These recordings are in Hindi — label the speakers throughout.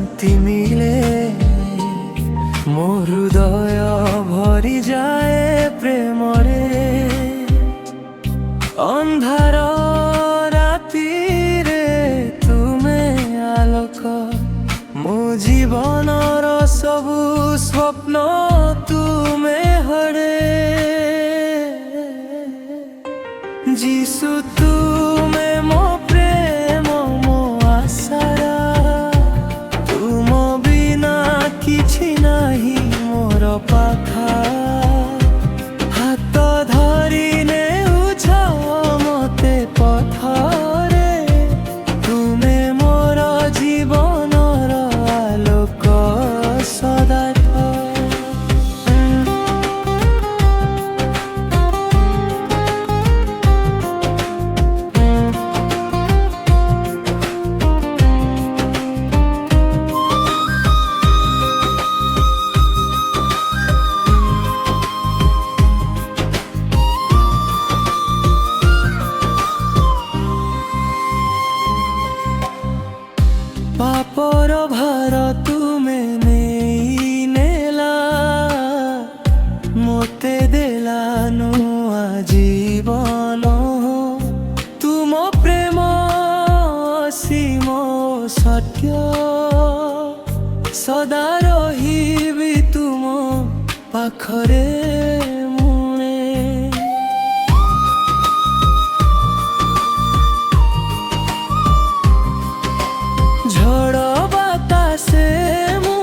Speaker 1: शांति मिले मो हृदय भरी जाए प्रेम रे अंधार राति रे तुमे आलोक मो जीवनर सबु स्वप्न तुमे हरे जीसु तुमे मो प्रेम मो आशारा तुम बिना किछि नाही मोर पाखा हाथ धरी नेउछ मते पथरे तुमे मोर जीवनर आलोक सदा पापर भार तुमे नहीं नेला मोते देला नुआ जीवन तुम प्रेम असीम सत्य सदा रहिबी तुम पाखरे झड़ बातासे मु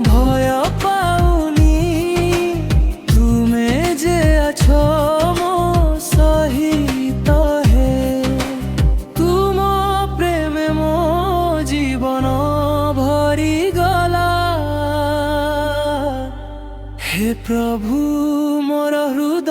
Speaker 1: भय पाउनी तुमे जे अछो मो सहित हे तुम प्रेम मो जीवन भरी गला हे प्रभु मोर हृदय